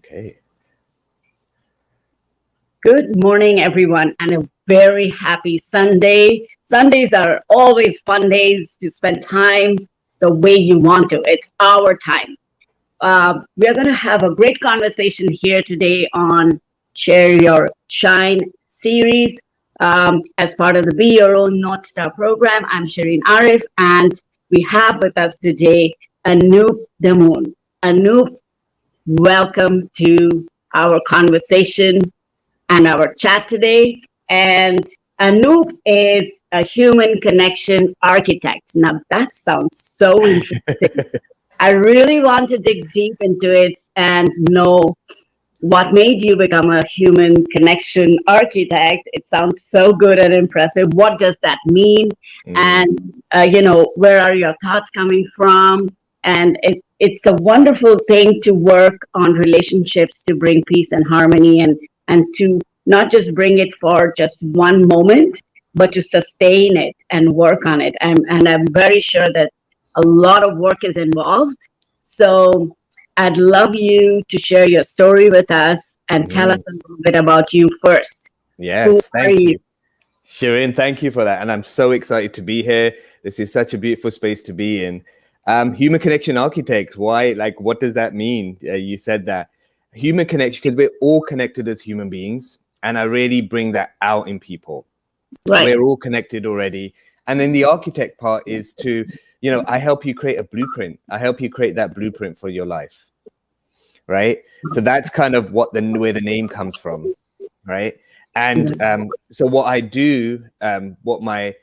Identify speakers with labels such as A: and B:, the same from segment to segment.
A: Okay.
B: Good morning, everyone, and a very happy Sunday. Sundays are always fun days to spend time the way you want to. It's our time. We're going to have a great conversation here today on Share Your Shine series as part of the Be Your Own North Star program. I'm Shireen Arif, and we have with us today Anoop Dhamoon. Anoop, welcome to our conversation and our chat today. And Anoop is a human connection architect. Now, that sounds so interesting. I really want to dig deep into it and know what made you become a human connection architect. It sounds so good and impressive. What does that mean? And, where are your thoughts coming from? And it's a wonderful thing to work on relationships to bring peace and harmony and to not just bring it for just one moment, but to sustain it and work on it. And I'm very sure that a lot of work is involved. So I'd love you to share your story with us and tell us a little bit about you first.
A: Yes, thank you. Shireen, thank you for that. And I'm so excited to be here. This is such a beautiful space to be in. Human connection architect, why? Like, what does that mean? You said that. Human connection, because we're all connected as human beings. And I really bring that out in people.
B: Right.
A: We're all connected already. And then the architect part is to, I help you create a blueprint. I help you create that blueprint for your life. Right. So that's kind of where the name comes from. Right. And so what I do, what my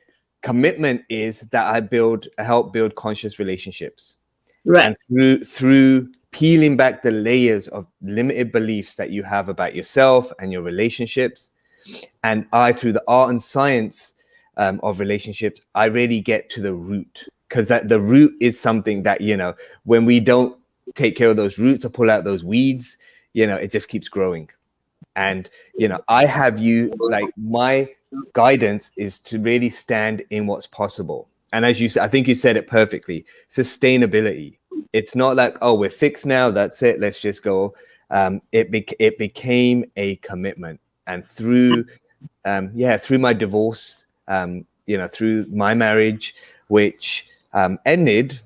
A: commitment is that I help build conscious relationships.
B: Right.
A: And through peeling back the layers of limited beliefs that you have about yourself and your relationships. And through the art and science of relationships, I really get to the root, because the root is something that, when we don't take care of those roots or pull out those weeds, it just keeps growing. And, I have you, like, my guidance is to really stand in what's possible. And as you said, I think you said it perfectly, sustainability. It's not like, oh, we're fixed now, that's it, let's just go. It became a commitment. And through my divorce, through my marriage, which ended,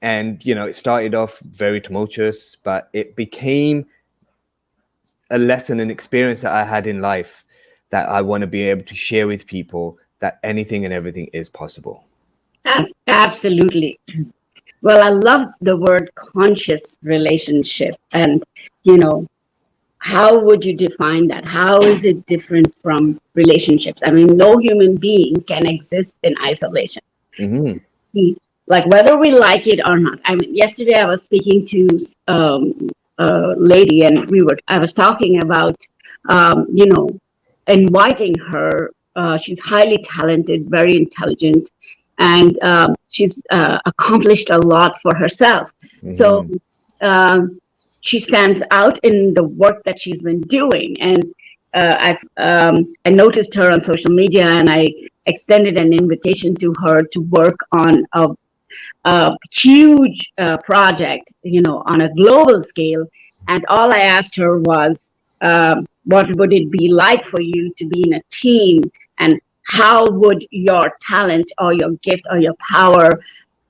A: and, it started off very tumultuous, but it became a lesson and experience that I had in life that I want to be able to share with people, that anything and everything is possible.
B: Absolutely. Well, I love the word conscious relationship. And, how would you define that? How is it different from relationships? I mean, no human being can exist in isolation.
A: Mm-hmm.
B: Like, whether we like it or not. I mean, yesterday I was speaking to a lady, and I was talking about, inviting her. She's highly talented, very intelligent, and she's accomplished a lot for herself. Mm-hmm. So she stands out in the work that she's been doing. And I noticed her on social media, and I extended an invitation to her to work on a huge project, on a global scale. And all I asked her was, what would it be like for you to be in a team? And how would your talent or your gift or your power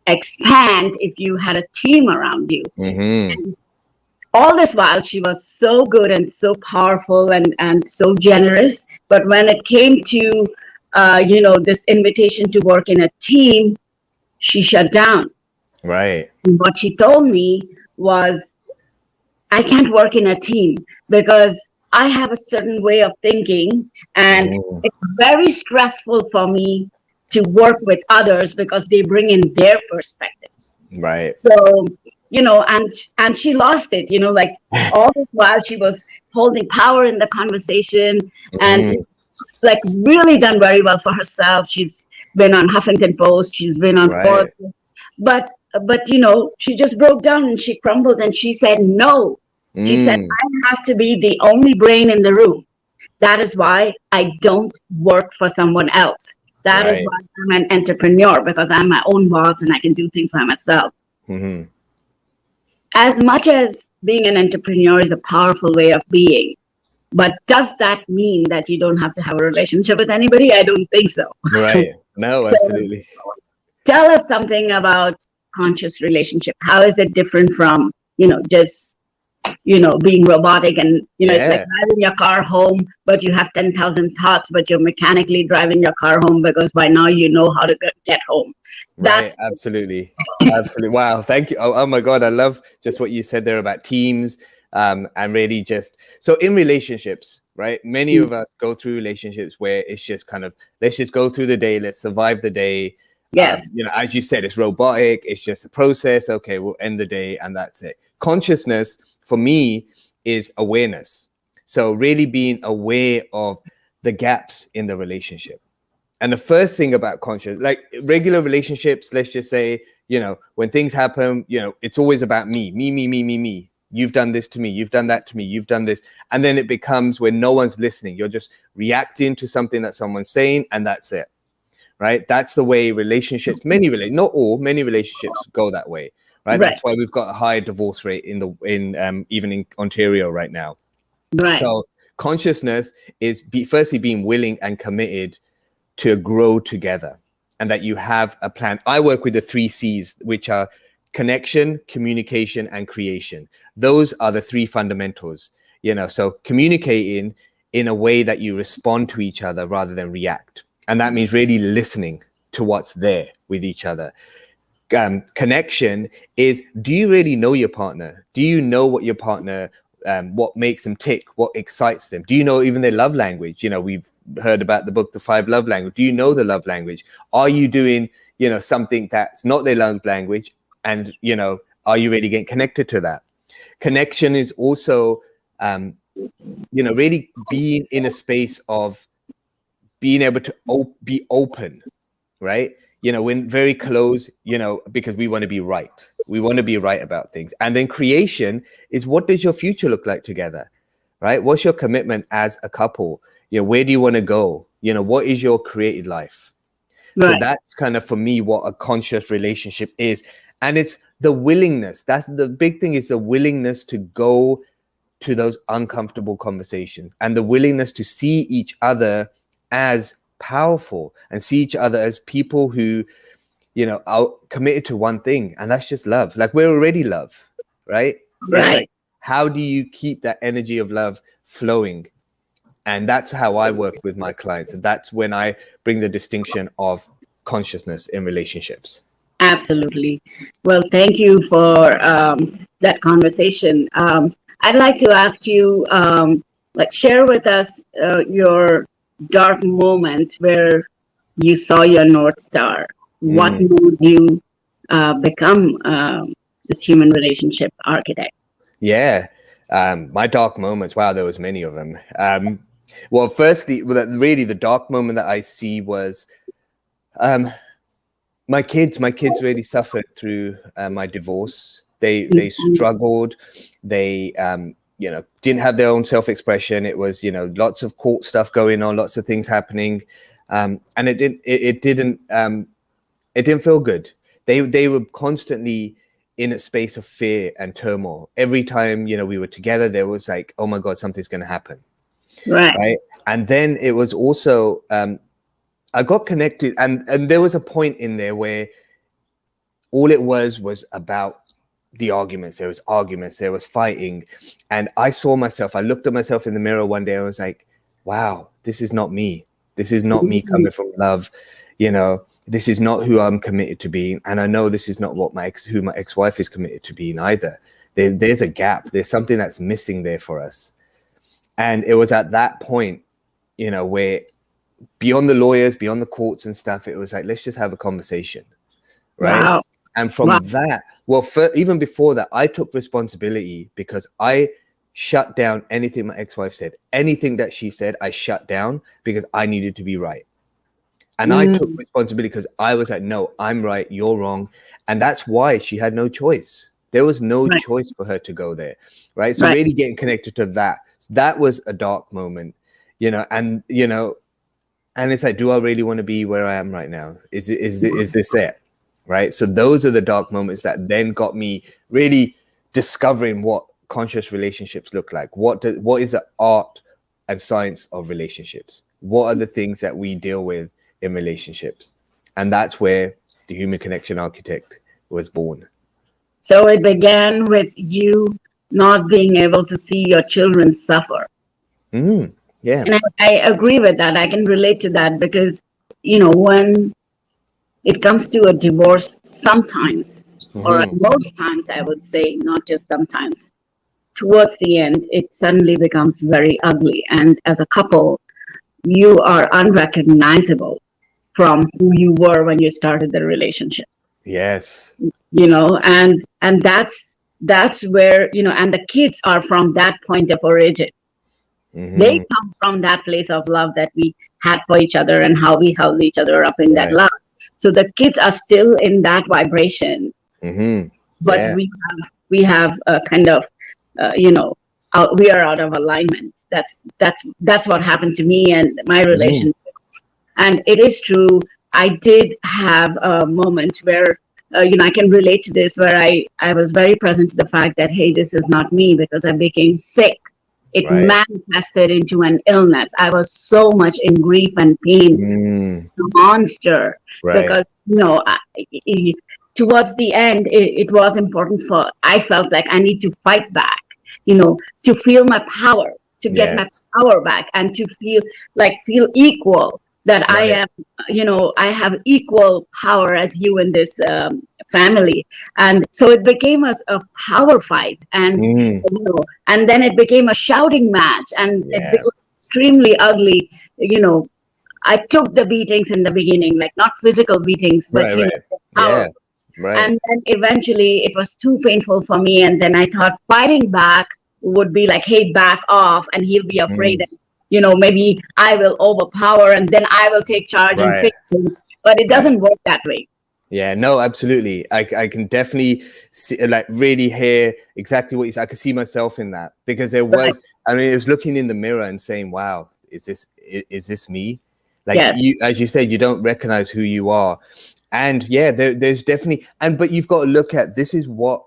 B: expand if you had a team around you? Mm-hmm. All this while, she was so good and so powerful and so generous. But when it came to, this invitation to work in a team, she shut down.
A: Right.
B: And what she told me was, I can't work in a team because I have a certain way of thinking, and it's very stressful for me to work with others because they bring in their perspectives.
A: Right.
B: So, and she lost it, like all this while she was holding power in the conversation, and it's like really done very well for herself. She's been on Huffington Post, she's been on Forbes, but she just broke down and she crumbled, and she said no. She said, I have to be the only brain in the room. That is why I don't work for someone else. That is why I'm an entrepreneur, because I'm my own boss and I can do things by myself. Mm-hmm. As much as being an entrepreneur is a powerful way of being. But does that mean that you don't have to have a relationship with anybody? I don't think so.
A: Right. No,
B: So
A: absolutely.
B: tell us something about conscious relationship. How is it different from, just, being robotic and, it's like
A: Yeah.
B: driving your car home, but you have 10,000 thoughts, but you're mechanically driving your car home because by now you know how to get home.
A: Right.
B: That's
A: Absolutely. Absolutely. Wow. Thank you. Oh my God. I love just what you said there about teams. And really just so in relationships, right? Many of us go through relationships where it's just kind of, let's just go through the day, let's survive the day.
B: yes,
A: As you said, it's robotic, it's just a process. Okay, we'll end the day and that's it. Consciousness for me is awareness. So really being aware of the gaps in the relationship. And the first thing about conscious, like regular relationships, let's just say, when things happen, it's always about me, me, me, me, me, me. You've done this to me. You've done that to me. You've done this. And then it becomes when no one's listening. You're just reacting to something that someone's saying and that's it. Right. That's the way relationships, not all, many relationships go that way. Right.
B: right,
A: That's why we've got a high divorce rate even in Ontario right now.
B: right,
A: So consciousness is firstly being willing and committed to grow together and that you have a plan. I work with the 3 C's, which are connection, communication, and creation. Those are the 3 fundamentals, so communicating in a way that you respond to each other rather than react. And that means really listening to what's there with each other. Connection is, do you really know your partner? Do you know what your partner what makes them tick, what excites them? Do you know even their love language? We've heard about the book, The 5 Love Language. Do you know the love language? Are you doing, something that's not their love language? And, are you really getting connected to that? Connection is also, really being in a space of being able to be open, right? When very close, because we want to be right. We want to be right about things. And then creation is, what does your future look like together, right? What's your commitment as a couple? Where do you want to go? What is your created life? So
B: right,
A: that's kind of for me what a conscious relationship is. And it's the willingness. That's the big thing, is the willingness to go to those uncomfortable conversations and the willingness to see each other as powerful and see each other as people who are committed to one thing, and that's just love. Like, we're already love, right? It's
B: right.
A: like, how do you keep that energy of love flowing? And that's how I work with my clients, and that's when I bring the distinction of consciousness in relationships.
B: Absolutely. Well, thank you for that conversation. I'd like to ask you, share with us your dark moment where you saw your North Star. What made you become this human relationship architect?
A: Yeah. My dark moments, wow, there was many of them. Well, firstly, really the dark moment that I see was my kids really suffered through my divorce. They struggled. They didn't have their own self-expression. It was lots of court stuff going on, lots of things happening, and it didn't feel good. They were constantly in a space of fear and turmoil. Every time we were together, there was like, oh my God, something's going to happen, right? And then it was also I got connected, and there was a point in there where all it was about the arguments. There was fighting, and I saw myself. I looked at myself in the mirror one day. I was like, wow, this is not me. This is not me coming from love. This is not who I'm committed to being, and I know this is not what my ex-wife is committed to being either. There's a gap. There's something that's missing there for us. And it was at that point, where beyond the lawyers, beyond the courts and stuff, it was like, let's just have a conversation, right?
B: Wow.
A: And from that, well, even before that, I took responsibility, because I shut down anything my ex-wife said. Anything that she said, I shut down, because I needed to be right. And I took responsibility, because I was like, no, I'm right, you're wrong. And that's why she had no choice. There was no choice for her to go there, right? So really getting connected to that. That was a dark moment, and it's like, do I really want to be where I am right now? Is this it? Right. So those are the dark moments that then got me really discovering what conscious relationships look like? What is the art and science of relationships? What are the things that we deal with in relationships? And that's where the Human Connection Architect was born.
B: So it began with you not being able to see your children suffer.
A: Yeah.
B: And I agree with that. I can relate to that because, when it comes to a divorce, sometimes, or most times, I would say, not just sometimes, towards the end, it suddenly becomes very ugly. And as a couple, you are unrecognizable from who you were when you started the relationship.
A: Yes.
B: And that's where, and the kids are from that point of origin. They come from that place of love that we had for each other and how we held each other up in that love. So the kids are still in that vibration, but we have a kind of, we are out of alignment. That's what happened to me and my relationship. And it is true. I did have a moment where, I can relate to this, where I was very present to the fact that, hey, this is not me, because I became sick. It manifested into an illness. I was so much in grief and pain, a monster, because, towards the end, it was important I felt like I need to fight back, to feel my power, to get my power back, and to feel equal, that I am, I have equal power as you in this family. And so it became a power fight, and and then it became a shouting match, and it became extremely ugly. I took the beatings in the beginning, like not physical beatings, but power. And then eventually it was too painful for me, and then I thought fighting back would be like, hey, back off, and he'll be afraid. Maybe I will overpower, and then I will take charge and fix things. But it doesn't work that way.
A: Yeah, no, absolutely. I can definitely see, really hear exactly what you said. I could see myself in that, because there was, it was looking in the mirror and saying, wow, is this me? You, as you said, you don't recognize who you are. And there's definitely, but you've got to look at, this is what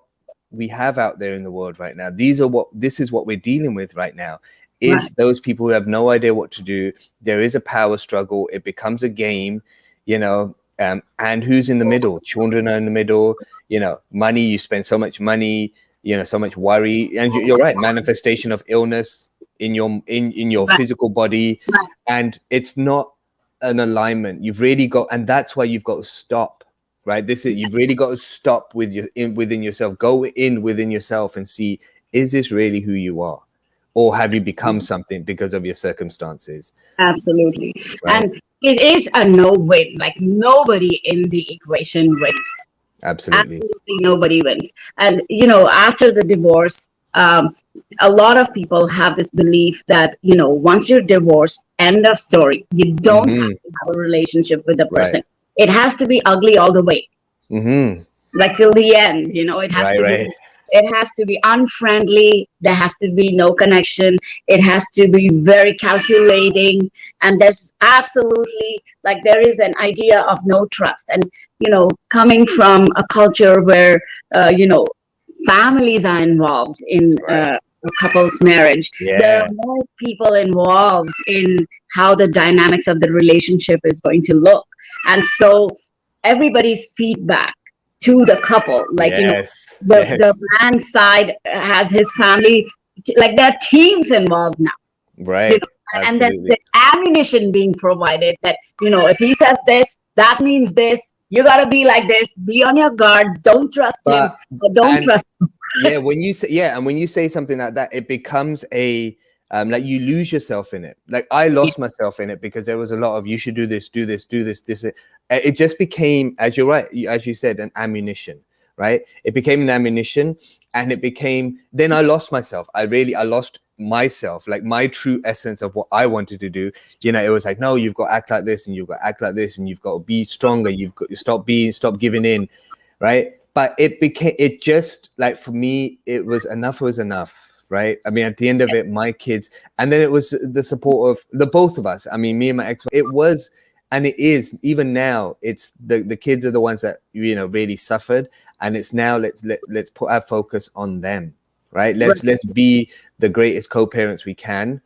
A: we have out there in the world right now. This is what we're dealing with right now. Is those people who have no idea what to do. There is a power struggle. It becomes a game, and who's in the middle? Children are in the middle, money, you spend so much money, so much worry. And you're right, manifestation of illness in your physical body. And it's not an alignment. You've really got, and that's why you've got to stop, right? You've really got to stop within yourself, go in within yourself and see, is this really who you are? Or have you become something because of your circumstances?
B: Absolutely. And it is a no-win. Like, nobody in the equation wins.
A: Absolutely
B: nobody wins. And, after the divorce, a lot of people have this belief that, once you're divorced, end of story. You don't have to have a relationship with the person. It has to be ugly all the way. Like till the end, it has to be. It has to be unfriendly. There has to be no connection. It has to be very calculating. And there's absolutely, there is an idea of no trust. And, coming from a culture where, families are involved in a couple's marriage, there are more people involved in how the dynamics of the relationship is going to look. And so everybody's feedback to the couple, the man side has his family, there are teams involved now, and there's the ammunition being provided that, if he says this, that means this, you got to be like this, be on your guard, don't trust him, don't trust him.
A: When you say something like that, it becomes a you lose yourself in it. I lost myself in it, because there was a lot of, you should do this. It just became, as you said, an ammunition, right? It became an ammunition, and it became, then I lost myself. I lost myself, my true essence of what I wanted to do. It was like, no, you've got to act like this, and you've got to act like this, and you've got to be stronger. You've got to stop giving in, right? But it just, for me, it was enough was enough. Right. At the end of it, my kids, and then it was the support of the both of us. Me and my ex, it was, and it is, even now, it's the kids are the ones that, really suffered. And it's now, let's put our focus on them. right? Let's be the greatest co-parents we can.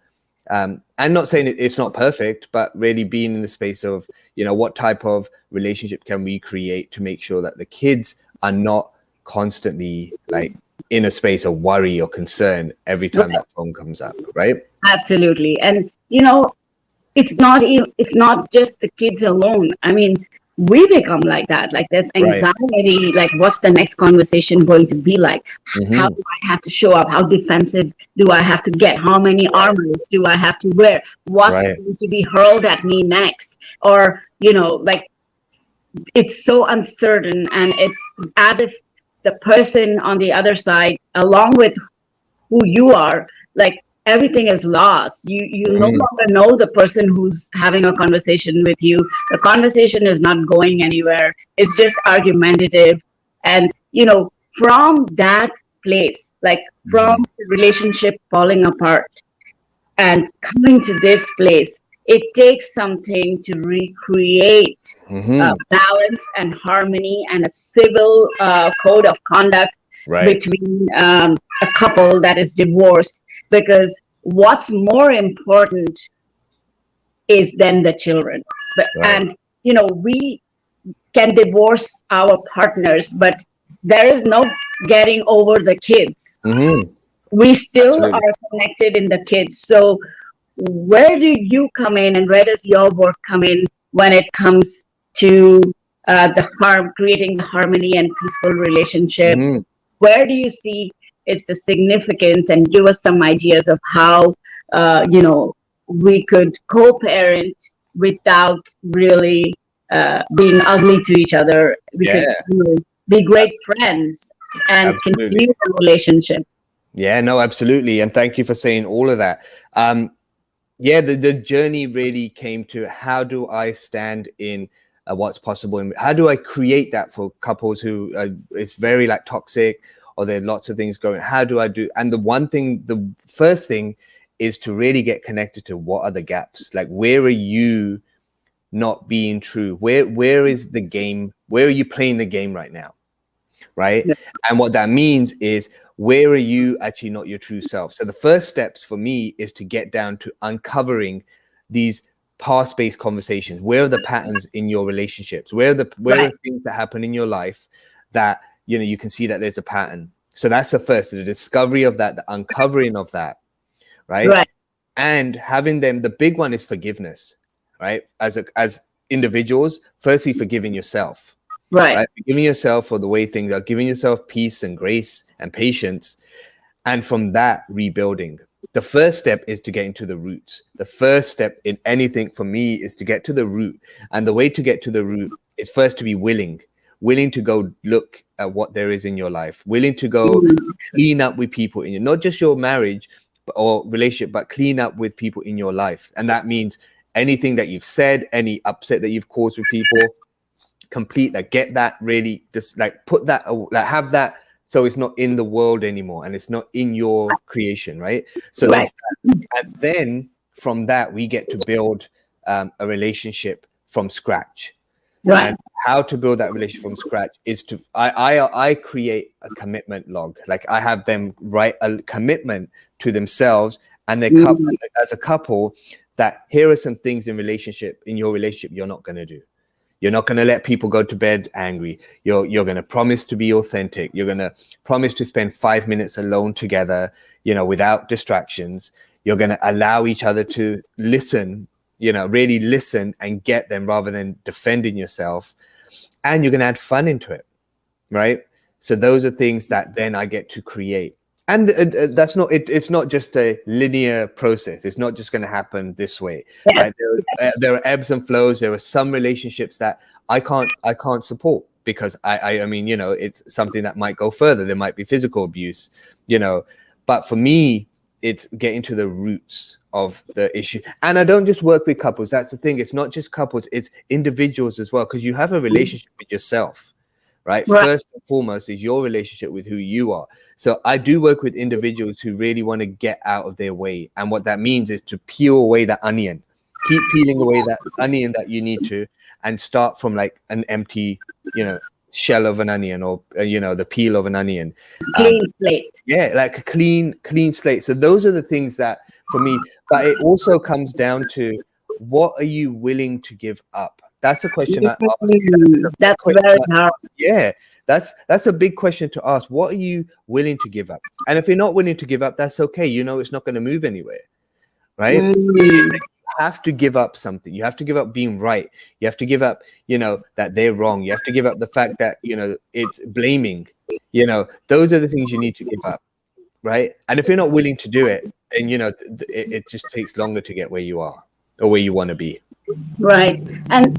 A: And not saying it's not perfect, but really being in the space of, what type of relationship can we create to make sure that the kids are not constantly like in a space of worry or concern every time that phone comes up, right?
B: Absolutely. And it's not just the kids alone. I mean, we become like that. Like there's anxiety, like what's the next conversation going to be like? How do I have to show up? How defensive do I have to get? How many armors do I have to wear? What's going to be hurled at me next? Or, like it's so uncertain, and it's as if the person on the other side, along with who you are, like everything is lost. You no longer know the person who's having a conversation with you. The conversation is not going anywhere. It's just argumentative. And from that place, like from the relationship falling apart and coming to this place, it takes something to recreate balance and harmony and a civil code of conduct between a couple that is divorced, because what's more important is then the children. And we can divorce our partners, but there is no getting over the kids. We still are connected in the kids. So where do you come in, and where does your work come in when it comes to creating the harmony and peaceful relationship? Where do you see is the significance, and give us some ideas of how we could co-parent without really being ugly to each other? We could be great friends and continue the relationship.
A: Yeah, no, absolutely. And thank you for saying all of that. The journey really came to, how do I stand in what's possible, and how do I create that for couples who it's very like toxic, or there are lots of things going. How do I do? And the first thing is to really get connected to what are the gaps. Like, where are you not being true? Where is the game? Where are you playing the game right now? Right. Yeah. And what that means is, where are you actually not your true self? So the first steps for me is to get down to uncovering these past-based conversations. Where are the patterns in your relationships? Where are things that happen in your life that you can see that there's a pattern? So that's the first, the discovery of that, the uncovering of that, right? And having them, the big one is forgiveness, right? As individuals, firstly, forgiving yourself. Right? Forgiving yourself for the way things are, giving yourself peace and grace and patience. And from that, rebuilding. The first step is to get into the roots. The first step in anything for me is to get to the root. And the way to get to the root is first to be willing to go look at what there is in your life, willing to go clean up with people in your, not just your marriage or relationship, but clean up with people in your life. And that means anything that you've said, any upset that you've caused with people, complete that, get that really, just like put that, like have that, so it's not in the world anymore and it's not in your creation, right? So that's that. And then from that we get to build a relationship from scratch. And how to build that relationship from scratch is to I create a commitment log. Like, I have them write a commitment to themselves and their couple, as a couple, that here are some things in your relationship you're not going to do. You're not going to let people go to bed angry. You're going to promise to be authentic. You're going to promise to spend 5 minutes alone together, without distractions. You're going to allow each other to listen, really listen and get them, rather than defending yourself. And you're going to add fun into it, right? So those are things that then I get to create. And that's not it. It's not just a linear process. It's not just going to happen this way. Right? There are ebbs and flows. There are some relationships that I can't support, because I mean, it's something that might go further. There might be physical abuse, but for me, it's getting to the roots of the issue. And I don't just work with couples. That's the thing. It's not just couples. It's individuals as well, because you have a relationship with yourself. Right. First and foremost is your relationship with who you are. So I do work with individuals who really want to get out of their way. And what that means is to peel away that onion, keep peeling away that onion that you need to, and start from like an empty, shell of an onion, or the peel of an onion.
B: Clean slate.
A: Yeah, like a clean slate. So those are the things that for me, but it also comes down to, what are you willing to give up? That's a question I ask.
B: That's very hard.
A: Yeah, that's a big question to ask. What are you willing to give up? And if you're not willing to give up, that's okay. It's not going to move anywhere, right? It's like you have to give up something. You have to give up being right. You have to give up, that they're wrong. You have to give up the fact that, it's blaming. Those are the things you need to give up, right? And if you're not willing to do it, then, it just takes longer to get where you are or where you want to be.
B: Right. And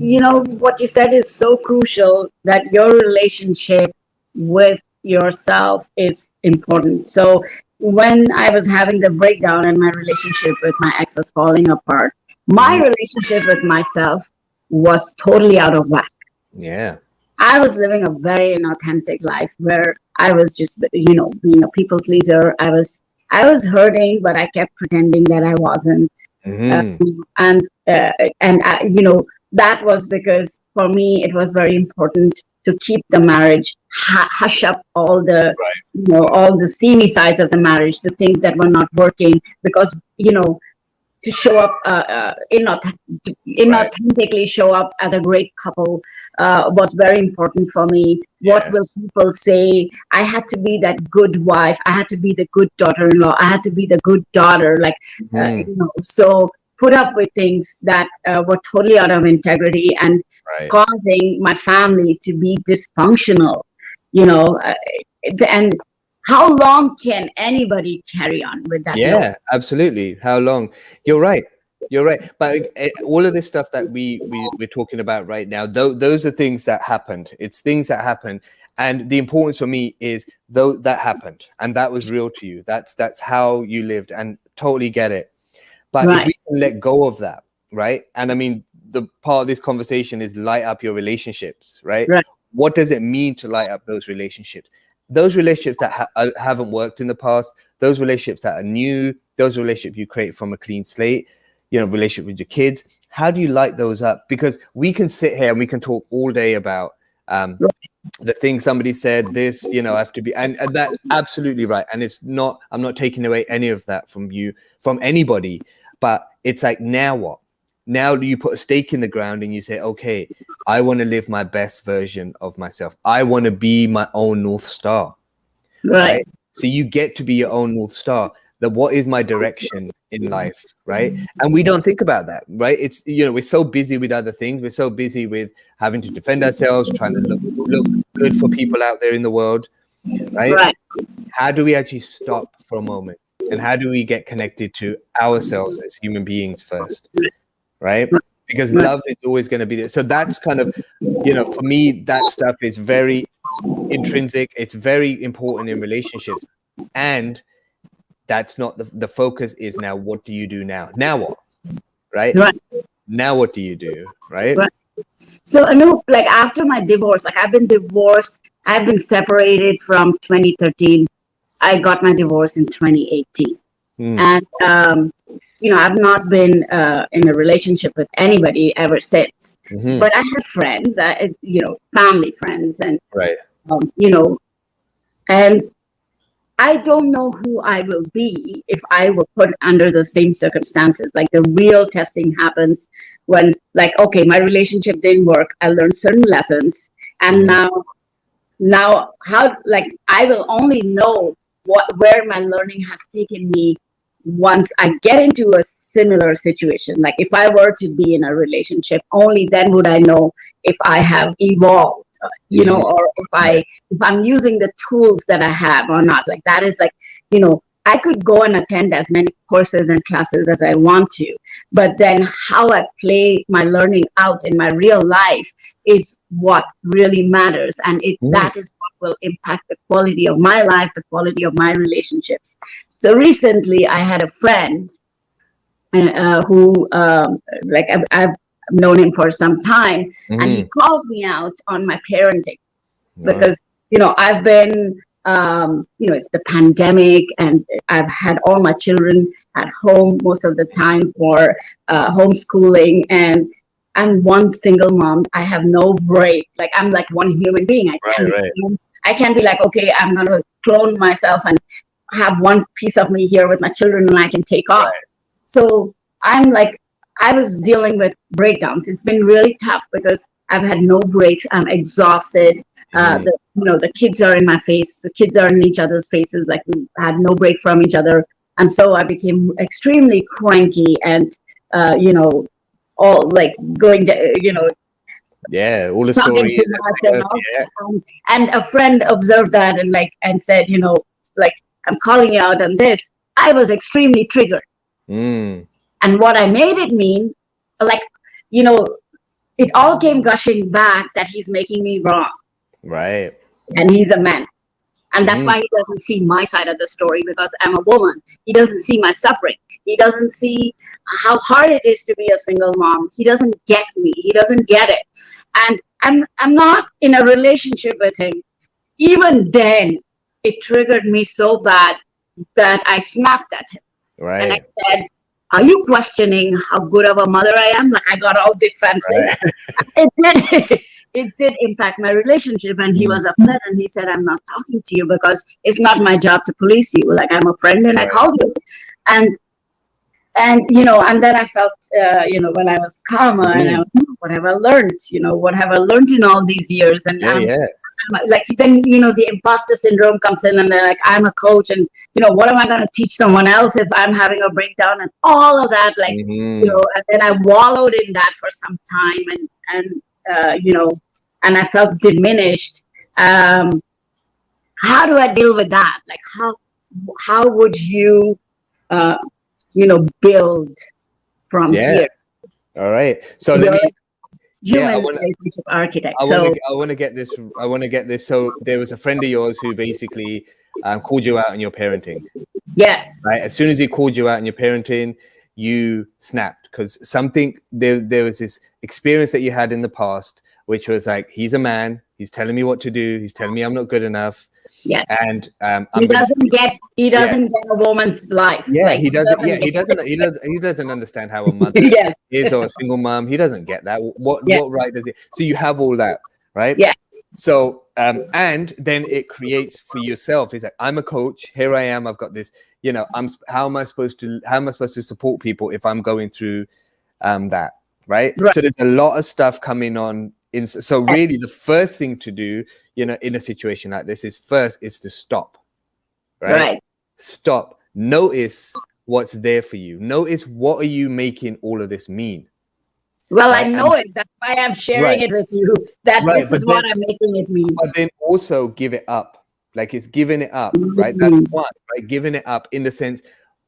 B: what you said is so crucial, that your relationship with yourself is important. So when I was having the breakdown and my relationship with my ex was falling apart, my relationship with myself was totally out of whack.
A: Yeah.
B: I was living a very inauthentic life where I was just, being a people pleaser. I was hurting, but I kept pretending that I wasn't. And that was because for me, it was very important to keep the marriage, hush up all the, all the seamy sides of the marriage, the things that were not working, because, to show up inauthentically show up as a great couple was very important for me. Yes. What will people say? I had to be that good wife. I had to be the good daughter-in-law. I had to be the good daughter. So put up with things that were totally out of integrity and causing my family to be dysfunctional. And how long can anybody carry on with that?
A: Yeah, absolutely. How long? You're right. But all of this stuff that we're talking about right now, those are things that happened. It's things that happened. And the importance for me is, though, that happened and that was real to you. That's how you lived, and totally get it. But if we can let go of that, right? And I mean, the part of this conversation is light up your relationships, right? What does it mean to light up those relationships? Those relationships that haven't worked in the past, those relationships that are new, those relationships you create from a clean slate, relationship with your kids. How do you light those up? Because we can sit here and we can talk all day about the thing somebody said, this, I have to be, and that's absolutely right. And I'm not taking away any of that from you, from anybody, but it's like, now what? Now you put a stake in the ground and you say, okay, I want to live my best version of myself. I want to be my own North Star. Right? So you get to be your own North Star. That what is my direction in life, right? And we don't think about that, right? It's, we're so busy with other things. We're so busy with having to defend ourselves, trying to look good for people out there in the world, right? How do we actually stop for a moment? And how do we get connected to ourselves as human beings first? Right? Because love is always going to be there. So that's kind of, for me, that stuff is very intrinsic. It's very important in relationships. And that's not the focus is now, what do you do now? Now what? Right? Now what do you do? Right?
B: So Anoop, like after my divorce, I've been divorced. I've been separated from 2013. I got my divorce in 2018. And, I've not been in a relationship with anybody ever since. But I have friends, family friends, and, and I don't know who I will be if I were put under the same circumstances. Like the real testing happens when, okay, my relationship didn't work. I learned certain lessons. And now how, I will only know where my learning has taken me once I get into a similar situation. Like if I were to be in a relationship, only then would I know if I have evolved, or if I'm using the tools that I have or not. Like that is I could go and attend as many courses and classes as I want to, but then how I play my learning out in my real life is what really matters. And that is what will impact the quality of my life, the quality of my relationships. So recently I had a friend who, I've known him for some time, and he called me out on my parenting because, I've been, it's the pandemic and I've had all my children at home most of the time for homeschooling. And I'm one single mom. I have no break. Like I'm like one human being.
A: Right.
B: I can't be like, okay, I'm gonna clone myself and have one piece of me here with my children and I can take off. So I'm like, I was dealing with breakdowns. It's been really tough because I've had no breaks. I'm exhausted. The kids are in my face. The kids are in each other's faces. Like we had no break from each other. And so I became extremely cranky and, all like going to,
A: all the
B: talking
A: stories
B: too much and all. And a friend observed that and said, like, I'm calling you out on this. I was extremely triggered.
A: Mm.
B: And what I made it mean, like, it all came gushing back that he's making me wrong.
A: Right.
B: And he's a man. And that's
A: Mm.
B: why he doesn't see my side of the story because I'm a woman. He doesn't see my suffering. He doesn't see how hard it is to be a single mom. He doesn't get me. He doesn't get it. And I'm not in a relationship with him. Even then, it triggered me so bad that I snapped at him.
A: Right.
B: And I said, are you questioning how good of a mother I am? Like I got all big fancy. Right. It did impact my relationship, and he was upset, and he said, I'm not talking to you because it's not my job to police you. Like I'm a friend and I called you. And then I felt, when I was calmer and I was, what have I learned? What have I learned in all these years? And like then the imposter syndrome comes in, and they're like, I'm a coach, and what am I going to teach someone else if I'm having a breakdown and all of that, like and then I wallowed in that for some time, and I felt diminished. How do I deal with that? Like how would you build from here?
A: All right, so let me
B: relationship architect.
A: I want to get this. So there was a friend of yours who basically called you out on your parenting.
B: Yes.
A: Right. As soon as he called you out on your parenting, you snapped because there was this experience that you had in the past, which was like, he's a man. He's telling me what to do. He's telling me I'm not good enough.
B: Yeah.
A: And
B: he doesn't get a woman's life.
A: Yeah,
B: like,
A: he doesn't. Yeah, he doesn't understand how a mother is, or a single mom. He doesn't get that. What right does it? So you have all that, right?
B: Yeah.
A: So and then it creates for yourself. It's like, I'm a coach. Here I am. I've got this. How am I supposed to support people if I'm going through that, right? So there's a lot of stuff coming on. So really, the first thing to do, in a situation like this, is to stop, right? Stop. Notice what's there for you. Notice what are you making all of this mean.
B: Well, right? I know it. That's why I'm sharing it with you. That this is what I'm making it mean.
A: But then also give it up. Like it's giving it up, right? That's one, right? Giving it up in the sense,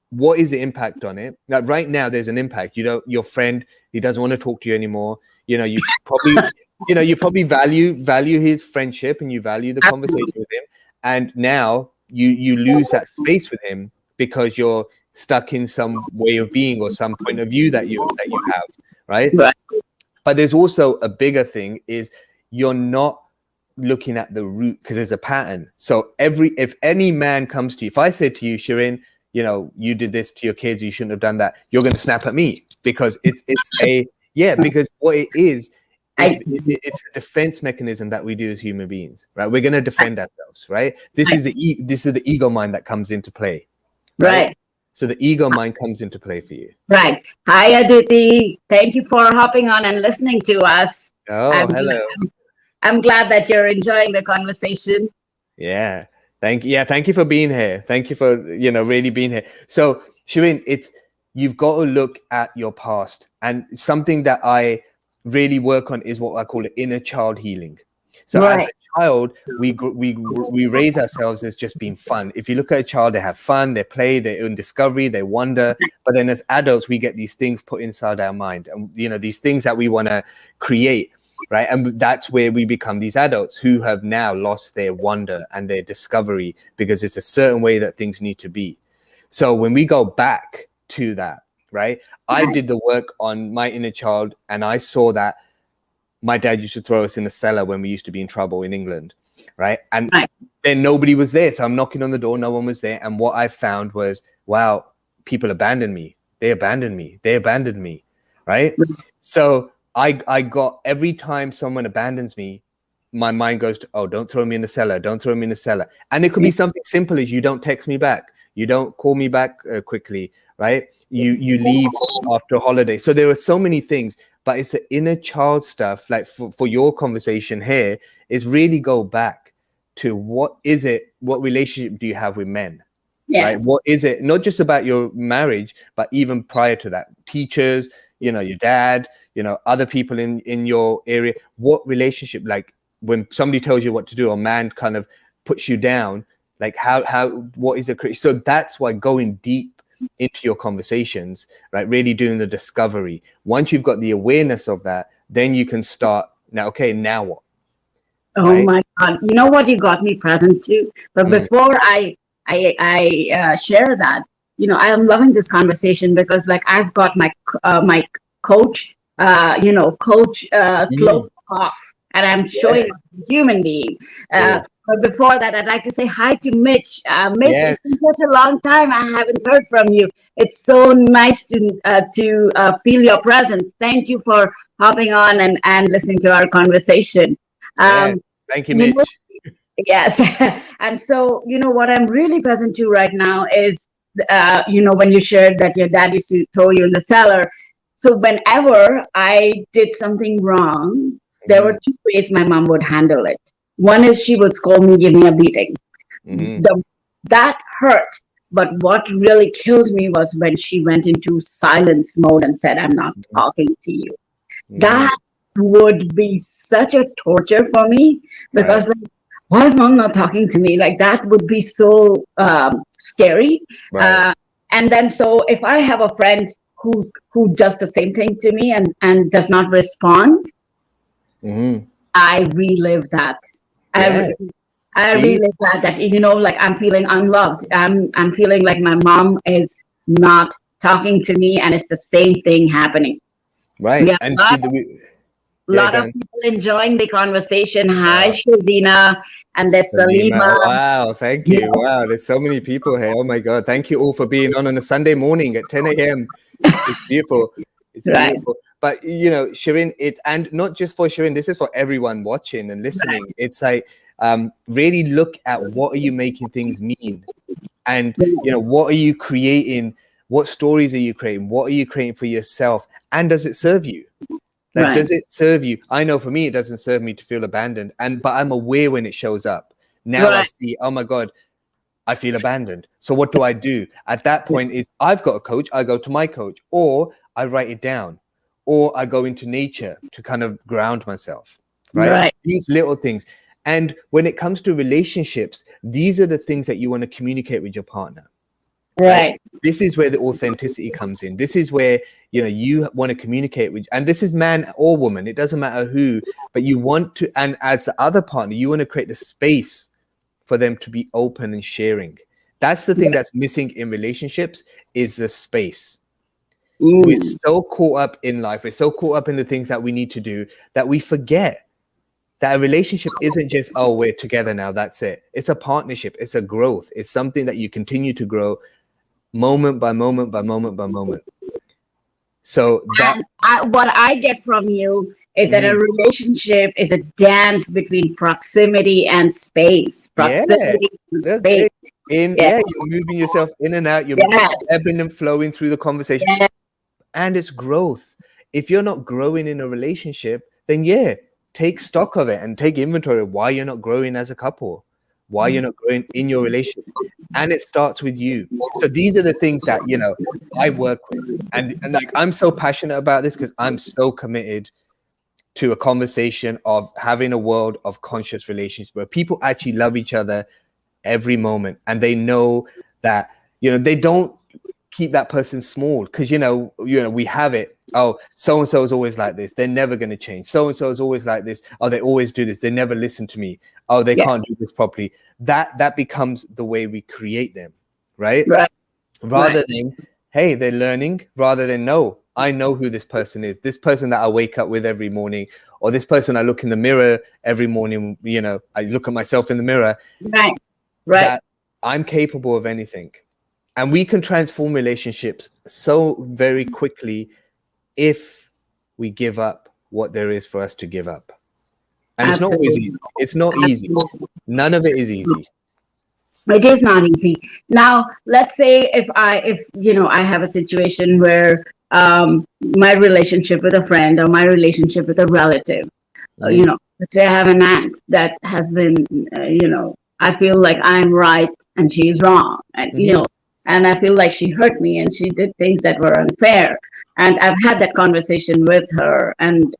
A: what is the impact on it? Now, right now, there's an impact. Your friend, he doesn't want to talk to you anymore. You probably value his friendship and you value the conversation with him. And now you lose that space with him because you're stuck in some way of being or some point of view that you have, right? But there's also a bigger thing is you're not looking at the root because there's a pattern. So if any man comes to you, if I said to you, Shirin, you did this to your kids, you shouldn't have done that, you're going to snap at me because because what it is, it's a defense mechanism that we do as human beings, right? We're going to defend ourselves, right? This is the ego mind that comes into play, right? So the ego mind comes into play for you.
B: Right. Hi, Aditi. Thank you for hopping on and listening to us.
A: Hello.
B: I'm glad that you're enjoying the conversation.
A: Yeah. Thank you for being here. Thank you for, really being here. So, Shirin, you've got to look at your past, and something that I really work on is what I call it inner child healing. So as a child, we raise ourselves as just being fun. If you look at a child, they have fun, they play, they're in discovery, they wonder. But then as adults, we get these things put inside our mind, and these things that we want to create, right? And that's where we become these adults who have now lost their wonder and their discovery because it's a certain way that things need to be. So when we go back to that, right? I did the work on my inner child, and I saw that my dad used to throw us in the cellar when we used to be in trouble in England, right? And then nobody was there. So I'm knocking on the door, no one was there. And what I found was, wow, people abandoned me. They abandoned me, right? So I got, every time someone abandons me, my mind goes to, oh, don't throw me in the cellar, don't throw me in the cellar. And it could be something simple as you don't text me back, you don't call me back quickly, right? You leave after a holiday. So there are so many things, but it's the inner child stuff. Like for your conversation here is really go back to what relationship do you have with men?
B: Yeah.
A: Right? What is it? Not just about your marriage, but even prior to that, teachers, your dad, other people in your area. What relationship, like when somebody tells you what to do, or man kind of puts you down, like what is it? So that's why going deep into your conversations, right? Really doing the discovery. Once you've got the awareness of that, then you can start now. Okay, now what?
B: Oh
A: right?
B: my God! You know what, you got me present too. But before I share that, I am loving this conversation because like I've got my coach, coach clothes off, and I'm showing up as a human being. But before that, I'd like to say hi to Mitch. Mitch,
A: Yes.
B: it's been such a long time. I haven't heard from you. It's so nice to feel your presence. Thank you for hopping on and listening to our conversation.
A: Yes. Thank you, Mitch.
B: Yes. And so, what I'm really present to right now is, when you shared that your dad used to throw you in the cellar. So whenever I did something wrong, there were two ways my mom would handle it. One is she would scold me, give me a beating. That hurt. But what really killed me was when she went into silence mode and said, I'm not talking to you. That would be such a torture for me, because like, why is mom not talking to me? Like that would be so scary. And then so if I have a friend who does the same thing to me and does not respond, I relive that. I relive that like I'm feeling unloved. I'm feeling like my mom is not talking to me, and it's the same thing happening.
A: Right.
B: Yeah,
A: And
B: a lot of people enjoying the conversation. Hi, Shazina, and there's Salima.
A: Wow, thank you. Wow, there's so many people here. Oh my God, thank you all for being on a Sunday morning at 10 a.m. It's beautiful. It's beautiful. But Shireen, and not just for Shireen, this is for everyone watching and listening. It's like really look at what are you making things mean, and what are you creating? What stories are you creating? What are you creating for yourself? And does it serve you? Like, does it serve you? I know for me, it doesn't serve me to feel abandoned. But I'm aware when it shows up. Now I see, oh my God, I feel abandoned. So what do I do? At that point is I've got a coach. I go to my coach, or I write it down, or I go into nature to kind of ground myself, right? These little things. And when it comes to relationships, these are the things that you want to communicate with your partner. Right. This is where the authenticity comes in. This is where, you want to communicate with, and this is man or woman, it doesn't matter who, but you want to, and as the other partner, you want to create the space for them to be open and sharing. That's the thing that's missing in relationships, is the space. We're so caught up in life. We're so caught up in the things that we need to do that we forget that a relationship isn't just, oh, we're together now, that's it. It's a partnership. It's a growth. It's something that you continue to grow moment by moment by moment by moment. So that
B: what I get from you is that a relationship is a dance between proximity and space. Proximity and space.
A: You're moving yourself in and out. You're ebbing and flowing through the conversation, and it's growth. If you're not growing in a relationship, then take stock of it and take inventory of why you're not growing as a couple, why you're not growing in your relationship. And it starts with you. So these are the things that, I work with. And like, I'm so passionate about this because I'm so committed to a conversation of having a world of conscious relationships where people actually love each other every moment. And they know that, they don't keep that person small because, we have it. Oh, so-and-so is always like this. They're never going to change. So-and-so is always like this. Oh, they always do this. They never listen to me. Oh, they can't do this properly. That becomes the way we create them, right? Rather than, hey, they're learning, rather than, no, I know who this person is. This person that I wake up with every morning, or this person I look in the mirror every morning, I look at myself in the mirror. That I'm capable of anything. And we can transform relationships so very quickly if we give up what there is for us to give up. And it's not always
B: Absolutely.
A: easy. It's not easy.
B: Absolutely.
A: None of it is easy.
B: It is not easy. Now, let's say if I have a situation where my relationship with a friend or my relationship with a relative, let's say I have an aunt that has been, I feel like I'm right and she's wrong, and and I feel like she hurt me and she did things that were unfair, and I've had that conversation with her, and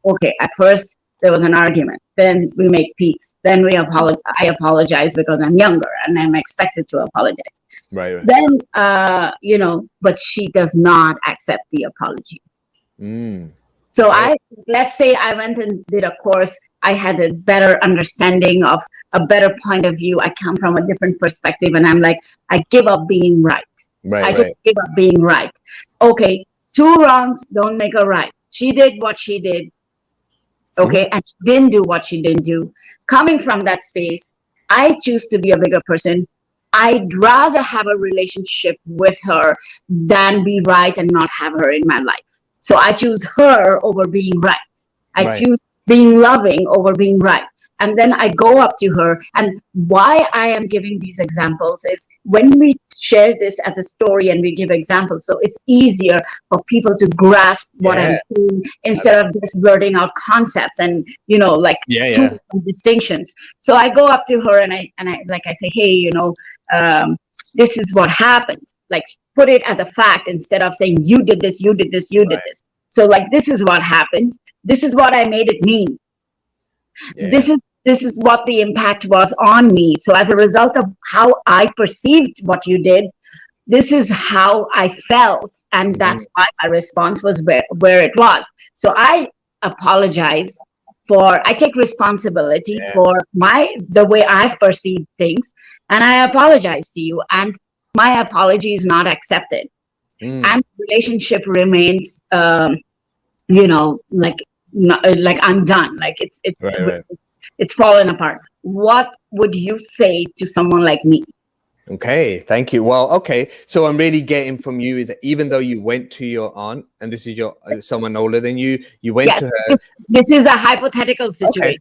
B: okay, at first there was an argument, then we make peace, then I apologize because I'm younger and I'm expected to apologize.
A: Right.
B: Then but she does not accept the apology. So let's say I went and did a course, I had a better understanding of a better point of view, I come from a different perspective, and I'm like, I give up being right. I just give up being right. Okay, two wrongs don't make a right. She did what she did. Okay, and she didn't do what she didn't do. Coming from that space, I choose to be a bigger person. I'd rather have a relationship with her than be right and not have her in my life. So I choose her over being right. I choose being loving over being right. And then I go up to her. And why I am giving these examples is when we share this as a story and we give examples, so it's easier for people to grasp what I'm saying instead of just blurting out concepts and two distinctions. So I go up to her and I like I say, hey, this is what happened. Like, put it as a fact instead of saying you did this, you did this, you did this. So like, this is what happened. This is what I made it mean. This is what the impact was on me. So as a result of how I perceived what you did, this is how I felt. And that's why my response was where it was. So I apologize I take responsibility for the way I've perceived things. And I apologize to you. And my apology is not accepted. And the relationship remains, like I'm done. Like it's fallen apart. What would you say to someone like me?
A: Okay, thank you. Well, okay. So I'm really getting from you is that even though you went to your aunt, and this is your someone older than you went to her.
B: This is a hypothetical situation.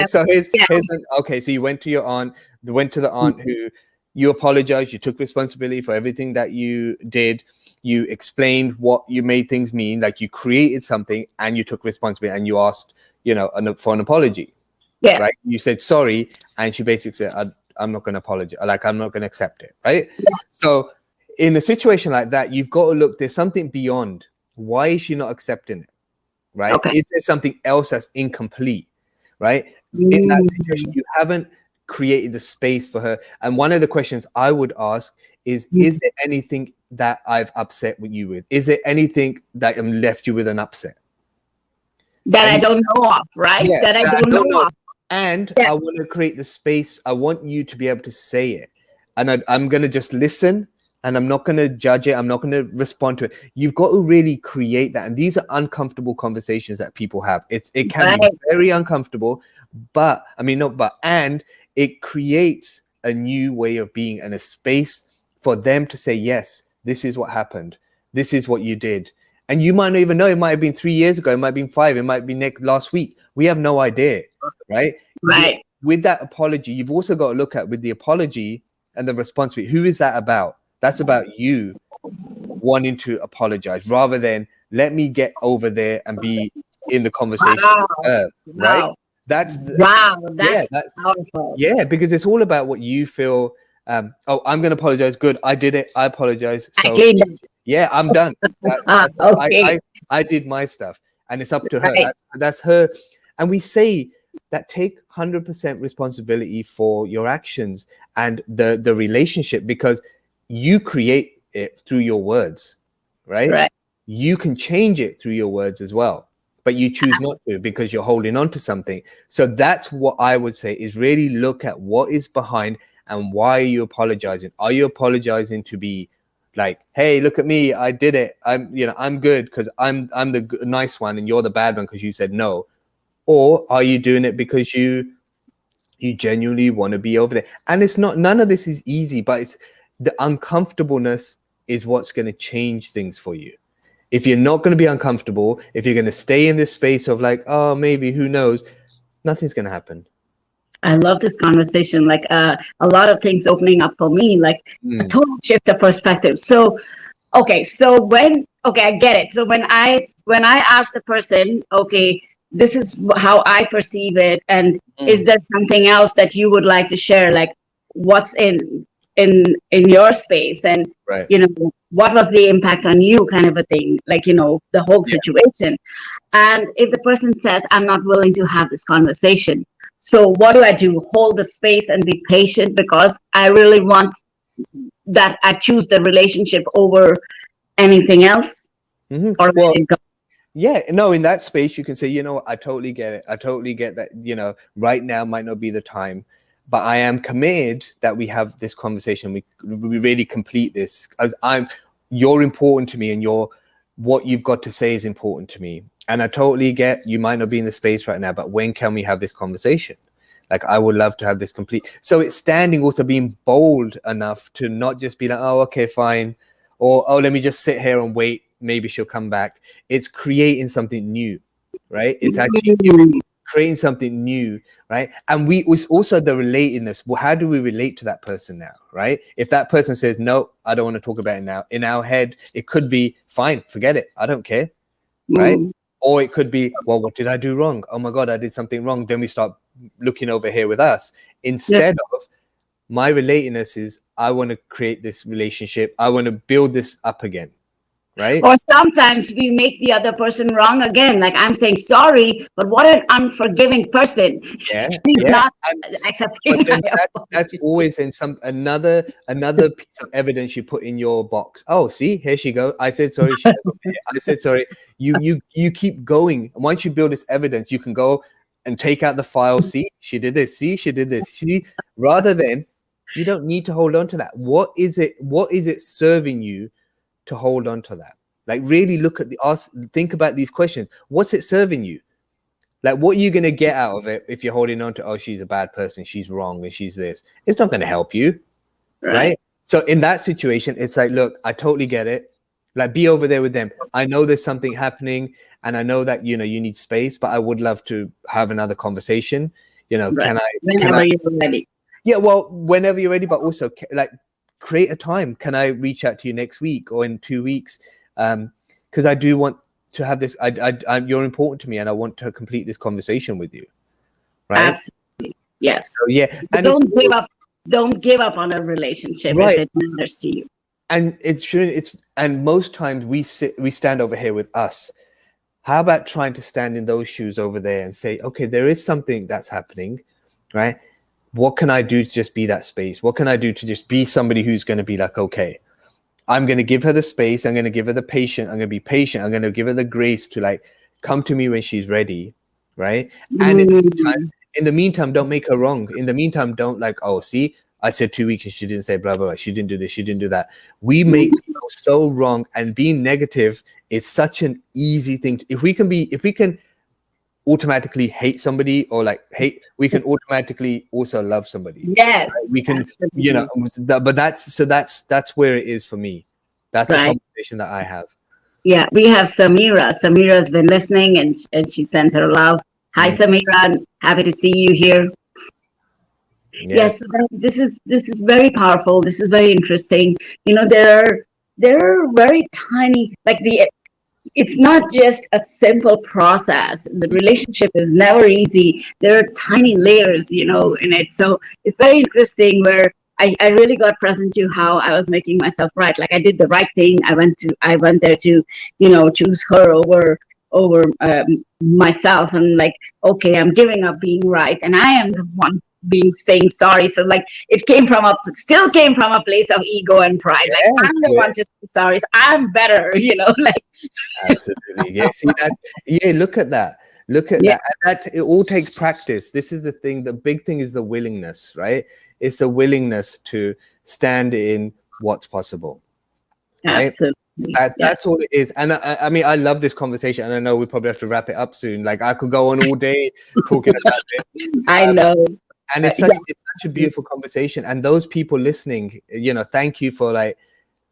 A: So so you went to your aunt, went to the aunt who you apologized, you took responsibility for everything that you did. You explained what you made things mean, like you created something and you took responsibility and you asked, for an apology.
B: Yeah.
A: Right. You said sorry. And she basically said, I'm not going to apologize. Like, I'm not going to accept it. Right. Yeah. So in a situation like that, you've got to look, there's something beyond. Why is she not accepting it? Right. Okay. Is there something else that's incomplete? Right. In that situation, you haven't created the space for her. And one of the questions I would ask is there anything that I've upset with you with? Is there anything that left you with an upset?
B: That I don't know of, right?
A: Yeah,
B: that I don't know of.
A: And I want to create the space. I want you to be able to say it. And I'm going to just listen and I'm not going to judge it. I'm not going to respond to it. You've got to really create that. And these are uncomfortable conversations that people have. It can be very uncomfortable, and it creates a new way of being and a space for them to say, yes, this is what happened. This is what you did. And you might not even know. It might have been 3 years ago. It might have been 5. It might be last week. We have no idea, right?
B: Right.
A: With that apology, you've also got to look at with the apology and the responsibility. Who is that about? That's about you wanting to apologize rather than let me get over there and be in the conversation with her, right? That's powerful. Yeah, because it's all about what you feel. I'm going to apologize. Good. I did it. I apologize. So yeah, I'm done.
B: Okay.
A: I did my stuff and it's up to her. That's her. And we say that take 100% responsibility for your actions and the relationship, because you create it through your words, right? You can change it through your words as well, but you choose not to because you're holding on to something. So that's what I would say is really look at what is behind and why are you apologizing? Are you apologizing to be like, hey, look at me, I did it. I'm good because I'm the nice one and you're the bad one because you said no? Or are you doing it because you genuinely want to be over there? And it's not, none of this is easy, but it's the uncomfortableness is what's going to change things for you. If you're not going to be uncomfortable, if you're going to stay in this space of like, oh, maybe, who knows, nothing's going to happen.
B: I love this conversation. Like a lot of things opening up for me, like a total shift of perspective. So, okay, I get it. So when I ask the person, okay, this is how I perceive it, and is there something else that you would like to share, like what's in your space, and
A: Right.
B: what was the impact on you, kind of a thing, like the whole situation. And if the person says, I'm not willing to have this conversation, so what do I do? Hold the space and be patient, because I really want that. I choose the relationship over anything else. Or
A: Well, yeah, no, in that space, you can say, you know what, I totally get it. I totally get that, right now might not be the time, but I am committed that we have this conversation. We really complete this, as you're important to me, and what you've got to say is important to me. And I totally get you might not be in the space right now, but when can we have this conversation? Like, I would love to have this complete. So it's standing, also being bold enough to not just be like, oh, okay, fine. Or, oh, let me just sit here and wait. Maybe she'll come back. It's creating something new, right? It's actually creating something new, right? And it's also the relatedness. Well, how do we relate to that person now, right? If that person says, no, I don't want to talk about it now, in our head, it could be, fine, forget it. I don't care, right? Or it could be, well, what did I do wrong? Oh my God, I did something wrong. Then we start looking over here with us. Instead of, my relatedness is, I want to create this relationship. I want to build this up again. Right?
B: Or sometimes we make the other person wrong again. Like, I'm saying sorry, but what an unforgiving person.
A: Yeah,
B: She's not accepting.
A: But then that's always in another piece of evidence you put in your box. Oh, see, here she goes. I said sorry. I said sorry. You keep going. And once you build this evidence, you can go and take out the file. See, she did this. See, she did this. See, rather than, you don't need to hold on to that. What is it serving you to hold on to that? Like, really look at think about these questions. What's it serving you? Like, what are you going to get out of it if you're holding on to, oh, she's a bad person, she's wrong, and she's this? It's not going to help you, right? So in that situation, it's like, look, I totally get it. Like, be over there with them. I know there's something happening, and I know that, you need space, but I would love to have another conversation. Can I?
B: Whenever you're ready.
A: Yeah, well, whenever you're ready, but also, like, create a time. Can I reach out to you next week or in 2 weeks? Because I do want to have this. You're important to me, and I want to complete this conversation with you. Right?
B: Absolutely. Yes.
A: So, yeah. And
B: don't give up. Don't give up on a relationship if it matters to you. And
A: it's true. And most times we stand over here with us. How about trying to stand in those shoes over there and say, okay, there is something that's happening, right? What can I do to just be that space? What can I do to just be somebody who's going to be like, okay, I'm going to give her the space. I'm going to give her the patience. I'm going to be patient. I'm going to give her the grace to, like, come to me when she's ready, right? And in the meantime, don't make her wrong. In the meantime, don't, like, oh, see, I said 2 weeks and she didn't say blah, blah, blah. She didn't do this. She didn't do that. We make people so wrong, and being negative is such an easy thing. If we can automatically hate somebody, or we can automatically also love somebody.
B: Yes,
A: right? We can, but that's where it is for me. That's a conversation that I have.
B: Yeah, we have Samira. Samira's been listening, and she sends her love. Hi, Samira. Happy to see you here. Yes, this is very powerful. This is very interesting. There are very tiny, like, it's not just a simple process. The relationship is never easy. There are tiny layers, in it. So it's very interesting, where I really got present to how I was making myself right. Like, I did the right thing. I went there to, choose her over myself, and, like, okay, I'm giving up being right, and I am the one saying sorry. So, like, still came from a place of ego and pride. Like, I'm the one to say sorry. So I'm better, like.
A: Absolutely. Yeah. See that? Yeah. Look at that. Look at that. And that it all takes practice. This is the thing. The big thing is the willingness, right? It's the willingness to stand in what's possible. Right?
B: Absolutely.
A: That's all it is. And I mean, I love this conversation, and I know we probably have to wrap it up soon. Like, I could go on all day talking about this.
B: I know.
A: And it's such a beautiful conversation. And those people listening, thank you for, like,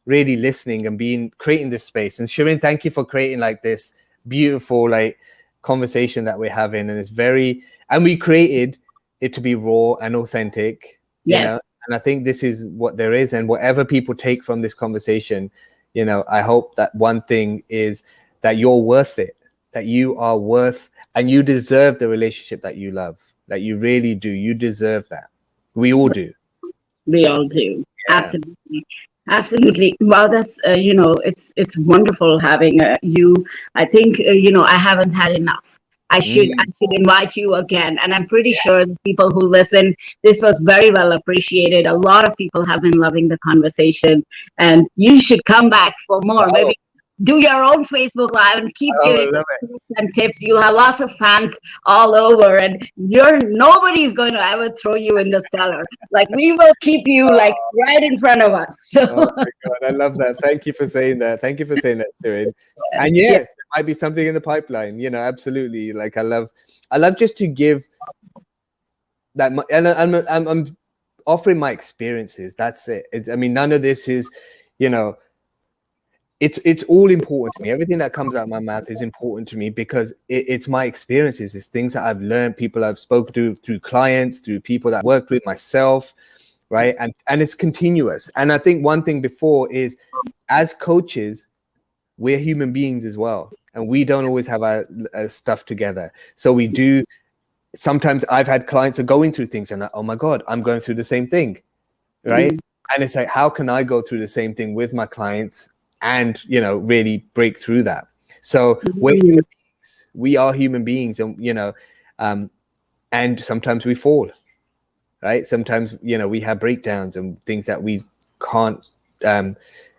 A: really listening and creating this space. And Shirin, thank you for creating like this beautiful like conversation that we're having. And and we created it to be raw and authentic, you know.
B: Yes.
A: And I think this is what there is. And whatever people take from this conversation, you know, I hope that one thing is that you're worth it, that you are worth, and you deserve the relationship that you love, that you really do. You deserve that. We all do.
B: We all do.
A: Yeah.
B: Absolutely. Absolutely. Wow, that's it's wonderful having you. I think I haven't had enough. I should invite you again, and I'm pretty sure the people who listen, this was very well appreciated. A lot of people have been loving the conversation, and you should come back for more. Maybe do your own Facebook Live and keep giving and tips. You'll have lots of fans all over, and nobody's going to ever throw you in the cellar. Like, we will keep you like right in front of us. So.
A: Oh my God, I love that. Thank you for saying that. Thank you for saying that, Shirin. And there might be something in the pipeline. You know, absolutely. Like, I love just to give that. And I'm offering my experiences. That's it. I mean, none of this is, you know. It's all important to me. Everything that comes out of my mouth is important to me because it's my experiences. It's things that I've learned, people I've spoken to, through clients, through people that I've worked with, myself, right? And it's continuous. And I think one thing before is, as coaches, we're human beings as well. And we don't always have our stuff together. So we do. Sometimes I've had clients are going through things and like, oh my God, I'm going through the same thing, right? And it's like, how can I go through the same thing with my clients and, you know, really break through that? So we're human beings. We are human beings, and, you know, and sometimes we fall, right? Sometimes, you know, we have breakdowns and things that we can't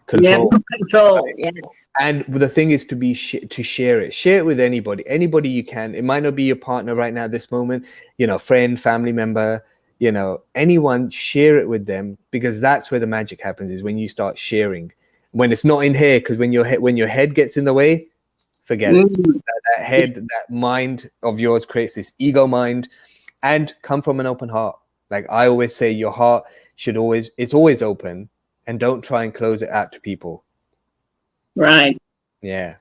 A: control.
B: Right? Yes.
A: And the thing is to share it with anybody you can. It might not be your partner right now at this moment, you know, friend, family member, you know, anyone. Share it with them, because that's where the magic happens, is when you start sharing. When it's not in here, because when your head gets in the way, forget it. That head, that mind of yours creates this ego mind, and come from an open heart. Like I always say, your heart it's always open, and don't try and close it out to people.
B: Right.
A: Yeah.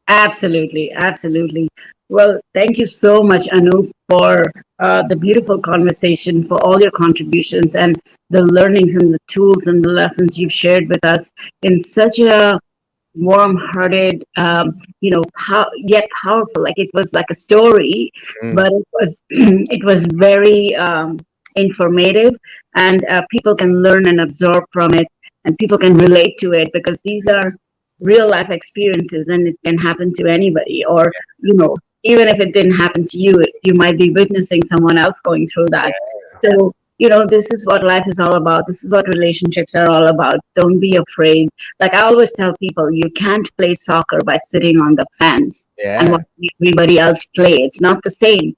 B: Absolutely. Absolutely. Well, thank you so much, Anoop, for the beautiful conversation, for all your contributions and the learnings and the tools and the lessons you've shared with us in such a warm-hearted, yet powerful. Like, it was like a story, but it was very informative, and people can learn and absorb from it, and people can relate to it, because these are real life experiences, and it can happen to anybody. Or, you know, even if it didn't happen to you, you might be witnessing someone else going through that. So, you know, this is what life is all about. This is what relationships are all about. Don't be afraid. Like I always tell people, you can't play soccer by sitting on the fence and watching everybody else play. It's not the same.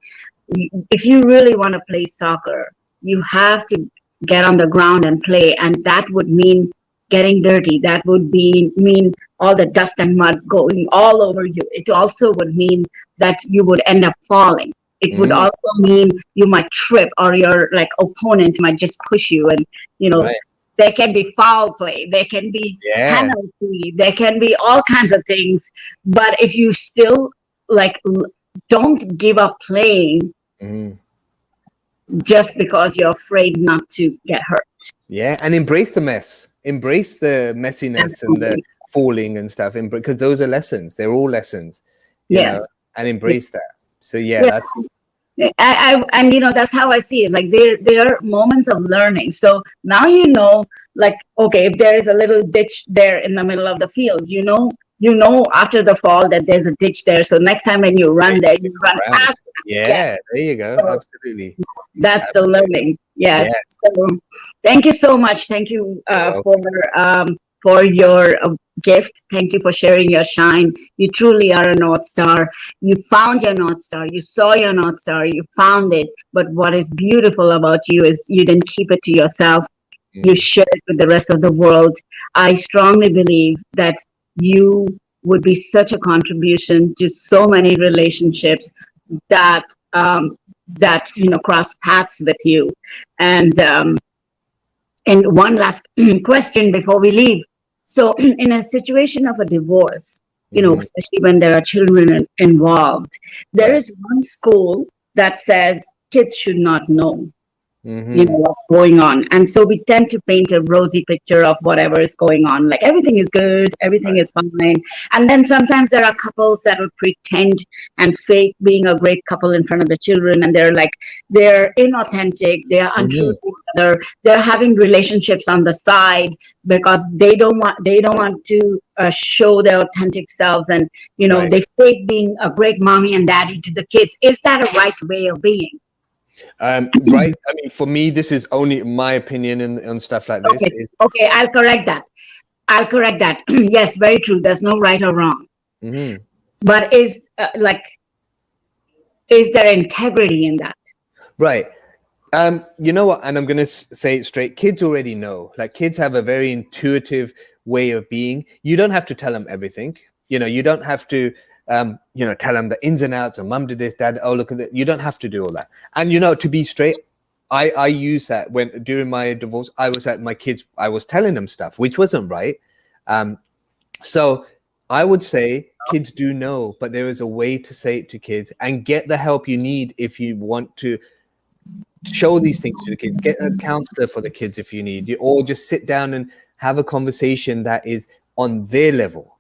B: If you really want to play soccer, you have to get on the ground and play, and that would mean getting dirty. That would mean all the dust and mud going all over you. It also would mean that you would end up falling. It would also mean you might trip, or your like opponent might just push you, and you know, there can be foul play, there can be penalty, there can be all kinds of things. But if you still like don't give up playing just because you're afraid not to get hurt.
A: Yeah, and embrace the mess. Embrace the messiness and the falling and stuff, because those are lessons. They're all lessons, you know, and embrace that. So that's.
B: And you know, that's how I see it. Like there are moments of learning. So now you know, like, okay, if there is a little ditch there in the middle of the field, you know after the fall that there's a ditch there. So next time when you run there, you run past.
A: There you go. So absolutely.
B: That's the learning. Yes. So thank you so much. Thank you for your gift. Thank you for sharing your shine. You truly are a North Star. You found your North Star. You saw your North Star. You found it. But what is beautiful about you is you didn't keep it to yourself. You shared it with the rest of the world. I strongly believe that you would be such a contribution to so many relationships that cross paths with you. And one last question before we leave. So in a situation of a divorce,
A: Hmm.
B: especially when there are children involved, there
A: Right.
B: is one school that says kids should not know
A: Hmm.
B: what's going on, and so we tend to paint a rosy picture of whatever is going on, like everything is good, everything
A: Right.
B: is fine. And then sometimes there are couples that will pretend and fake being a great couple in front of the children, and they're inauthentic, they're untrue
A: Hmm.
B: to each other, they're having relationships on the side because they don't want to show their authentic selves, and
A: Right.
B: they fake being a great mommy and daddy to the kids. Is that a right way of being?
A: Right. I mean, for me, this is only my opinion on stuff like this.
B: Okay, okay, I'll correct that. I'll correct that. Yes, very true. There's no right or wrong.
A: Mhm.
B: But is there integrity in that?
A: Right. You know what? And I'm gonna say it straight. Kids already know. Like kids have a very intuitive way of being. You don't have to tell them everything. You don't have to, tell them the ins and outs. Or mum did this, dad. Oh, look at that. You don't have to do all that. And to be straight, I use that when during my divorce. I was at my kids. I was telling them stuff which wasn't right. So I would say kids do know, but there is a way to say it to kids and get the help you need if you want to show these things to the kids. Get a counselor for the kids if you need, or just sit down and have a conversation that is on their level,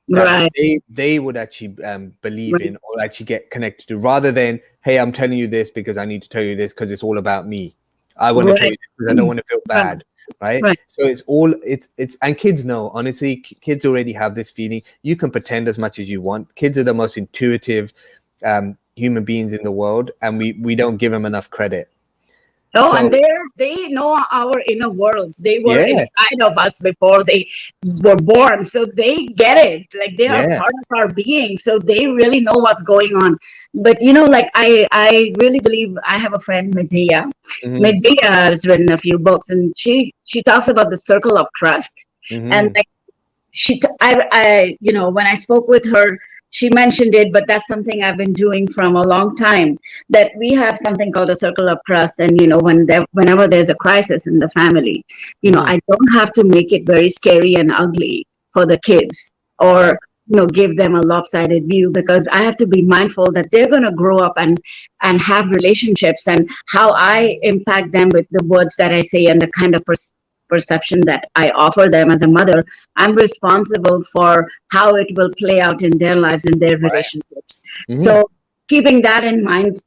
A: that
B: Right,
A: they would actually believe
B: right,
A: in or actually get connected to, rather than, hey, I'm telling you this because I need to tell you this because it's all about me. I want to tell
B: right,
A: you this because I don't want to feel
B: right,
A: bad. Right.
B: right.
A: So it's and kids know, honestly, kids already have this feeling. You can pretend as much as you want. Kids are the most intuitive human beings in the world, and we don't give them enough credit.
B: Oh, and
A: So
B: they know our inner worlds. They were
A: yeah,
B: inside of us before they were born, so they get it. Like they are
A: yeah.
B: part of our being, so they really know what's going on. But like I really believe I have a friend, Medea.
A: Hmm.
B: Medea has written a few books, and she talks about the circle of trust. And
A: Hmm.
B: like when I spoke with her, she mentioned it, but that's something I've been doing from a long time, that we have something called a circle of trust. And whenever there's a crisis in the family,
A: Hmm.
B: I don't have to make it very scary and ugly for the kids,
A: Right.
B: or give them a lopsided view, because I have to be mindful that they're going to grow up and have relationships, and how I impact them with the words that I say and the kind of perception that I offer them as a mother. I'm responsible for how it will play out in their lives, in their
A: Right.
B: relationships.
A: Hmm.
B: So, keeping that in mind,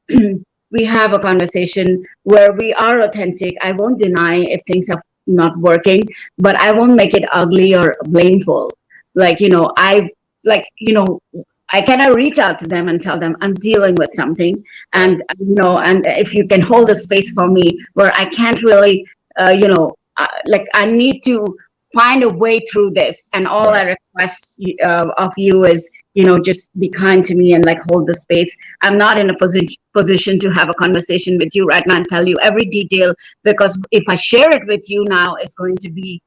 B: we have a conversation where we are authentic. I won't deny if things are not working, but I won't make it ugly or blameful. Like, I cannot reach out to them and tell them I'm dealing with something,
A: Right.
B: and if you can hold a space for me where I can't really, like I need to find a way through this, and all
A: Right.
B: I request of you is, just be kind to me and like hold the space. I'm not in a position to have a conversation with you right now and tell you every detail, because if I share it with you now, it's going to be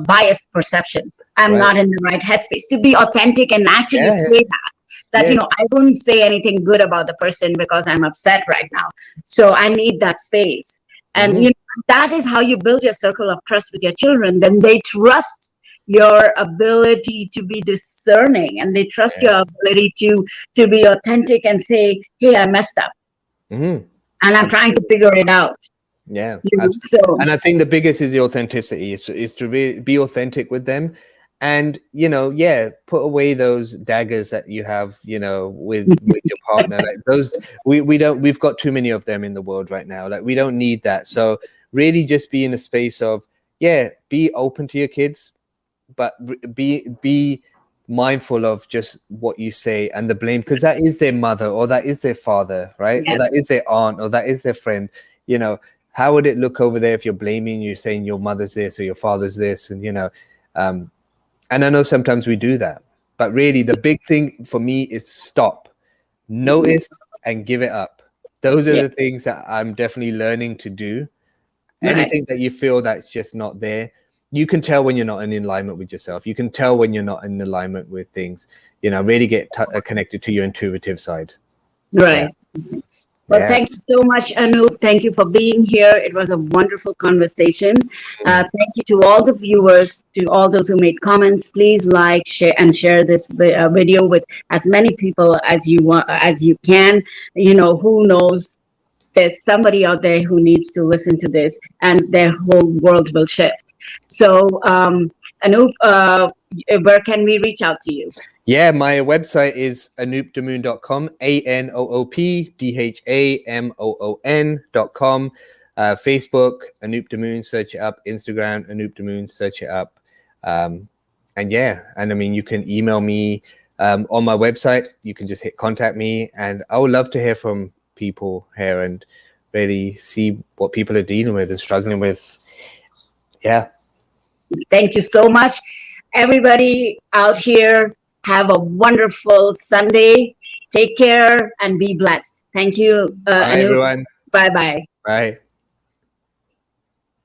B: biased perception. I'm
A: Right.
B: not in the right headspace to be authentic and actually
A: Yeah.
B: say that
A: Yes.
B: I wouldn't say anything good about the person because I'm upset right now. So I need that space. And
A: Hmm.
B: that is how you build your circle of trust with your children. Then they trust your ability to be discerning, and they trust
A: Yeah.
B: your ability to be authentic and say, hey, I messed up
A: Hmm.
B: and I'm trying to
A: Absolutely.
B: figure it out.
A: Yeah. Absolutely.
B: So
A: And I think the biggest is the authenticity. Is to really be authentic with them, and yeah, put away those daggers that you have, with your partner. Like those, we've got too many of them in the world right now. Like we don't need that. So really, just be in a space of, yeah, be open to your kids, but be mindful of just what you say and the blame, because that is their mother, or that is their father, right? Or that
B: yes,
A: is their aunt, or that is their friend. you know how would it look over there if you're blaming, you saying your mother's this or your father's this, um and I know sometimes we do that, but really the big thing for me is stop, notice, and give it up. Those are
B: yeah,
A: the things that I'm definitely learning to do.
B: right,
A: Anything that you feel that's just not there, you can tell when you're not in alignment with yourself. You can tell when you're not in alignment with things. Really get connected to your intuitive side. Yeah.
B: right. Well, thank
A: Yes.
B: you so much, Anoop. Thank you for being here. It was a wonderful conversation. Thank you to all the viewers, to all those who made comments. Please like, share, and share this video with as many people as you want, as you can. You know, who knows? There's somebody out there who needs to listen to this, and their whole world will shift. So, Anoop, where can we reach out to you?
A: Yeah, my website is anoopdhamoon.com, ANOOPDHAMOON.com. Facebook, Anoop Dhamoon, search it up. Instagram, Anoop Dhamoon, search it up. And yeah, and I mean, you can email me on my website. You can just hit contact me, and I would love to hear from people here and really see what people are dealing with and struggling with. Yeah.
B: Thank you so much. Everybody out here, have a wonderful Sunday. Take care and be blessed. Thank you,
A: Bye,
B: Anoop.
A: everyone.
B: Bye bye.
A: Bye.